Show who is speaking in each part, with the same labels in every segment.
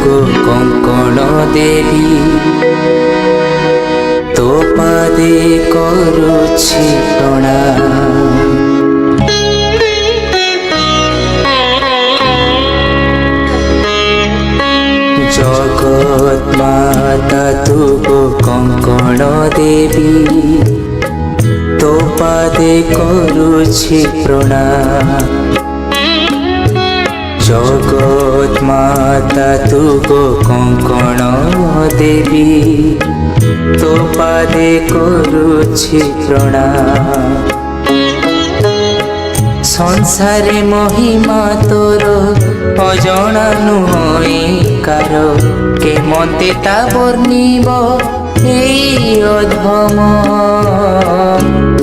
Speaker 1: গো কঙ্কণ দেবী, তো পাদে করুছি প্রণাম। জগৎ মাতা তু গো কঙ্কণ দেবী, তো পাদে করুছি প্রণাম। জগৎ মাতা তু গো কঙ্কণ দেবী, তো পাদে করুছি প্রণাম। সংসারে মহিমা তোর অজনা নুহই কার, কেমন্তে তা বর্ণিব এই অধম,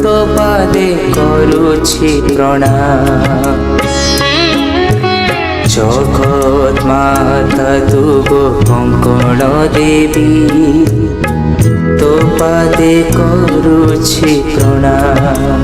Speaker 1: তো পাদে করুছি প্রণাম। জগৎ মাতা তু গো কঙ্কণ দেবী, তো পাদে করুছি প্রণাম।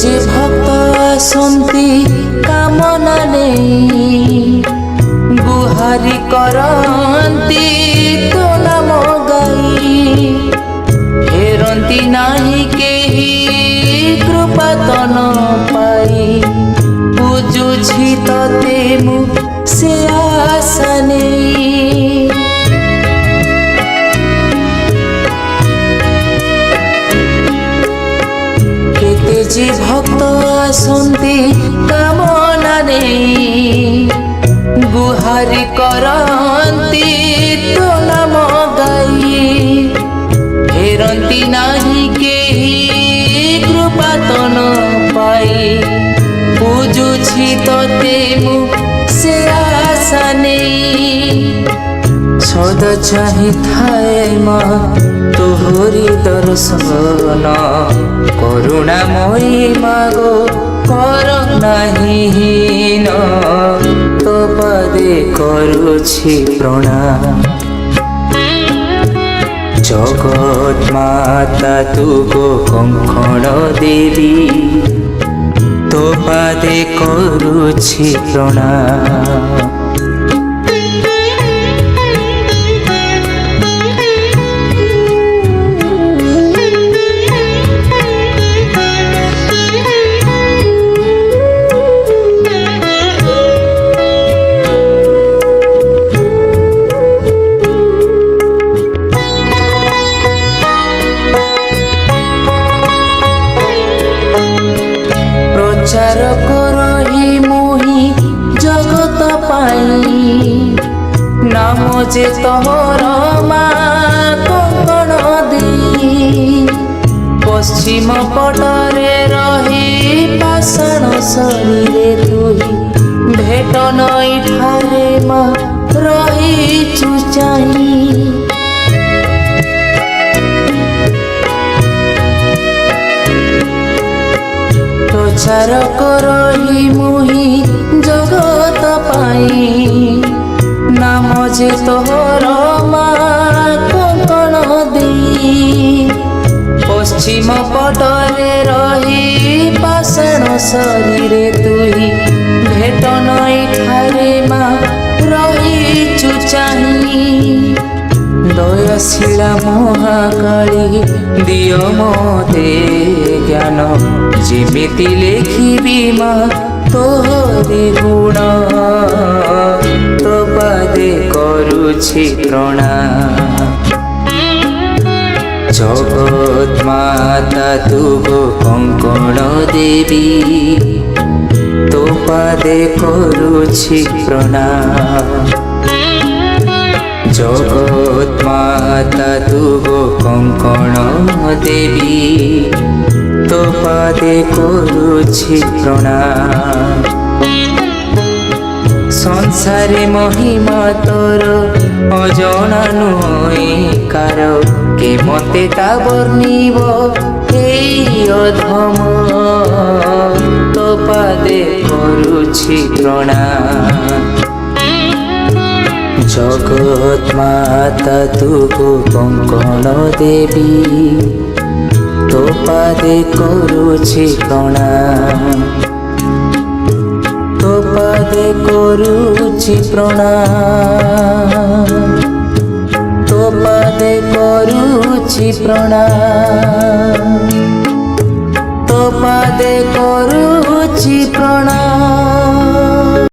Speaker 1: যে ভক্ত আসন্তি কামনা নেই, গুহারি করন্তি তো নাম গাই, ফেরন্তি নাহি কেহি কৃপা তন পাই, বুঝুছি ততে মু সে আশা নেই। যে ভক্ত আসন্তি কামনা নেই, গুহারি করন্তি তো নাম গাই, ফেরন্তি নাহি কেহি কৃপা তন পাই, বুঝুছি ততে মু সে আশা নেই। সদা চাহিଥାଏ মা তোহরি দর্শন, করুণাময়ী মাগো কর নাহি হীন, তো পাদে করুছি প্রণাম। জগৎ মাতা তু গো কঙ্কণ দেবী, তো পাদে করুছি প্রণাম। প্রচার করহি মুহি জগত পাই, নাম যে তোর মা কঙ্কণ দেই, পশ্চিম পটরে রহি পাষাণ শরীরে তুই, ভেট নই ঠারে মা রহিଛୁ চাই। প্রচার করহি মুহি জগত পাই, নাম যে তোর মা কঙ্কণ দেই, পশ্চিম পটরে রহি পাষাণ শরীরে তুই, ভেট নই ঠারে মা রহিଛୁ চাহি। দয়াশীলা মহাকালী দিও মতে জ্ঞান, যেমিতি লেখিবি মা তোহরি গুণ, তো পাদে করুছি প্রণাম। জগৎ মাতা তু গো কঙ্কণ দেবী, তো পাদে করুছি প্রণাম। জগৎ মা ମାତା ତୁ ଗୋ କଙ୍କଣ ଦେବୀ ତୋ ପାଦେ କରୁଛି ପ୍ରଣାମ ସଂସାରେ ମହିମା ତୋର ଅଜଣା ନୁହେଁ କାର କେ ମତେ ତା ବର୍ଣ୍ଣିବ এই অধম তো পাদে করুছি প্রণাম জগৎ মাতা তু গো কঙ্কণ দেবী তো পাদে করুছি প্রণাম তো পাদে করুছি প্রণাম তো পাদে করুছি প্রণাম তো পাদে করুছি প্রণাম।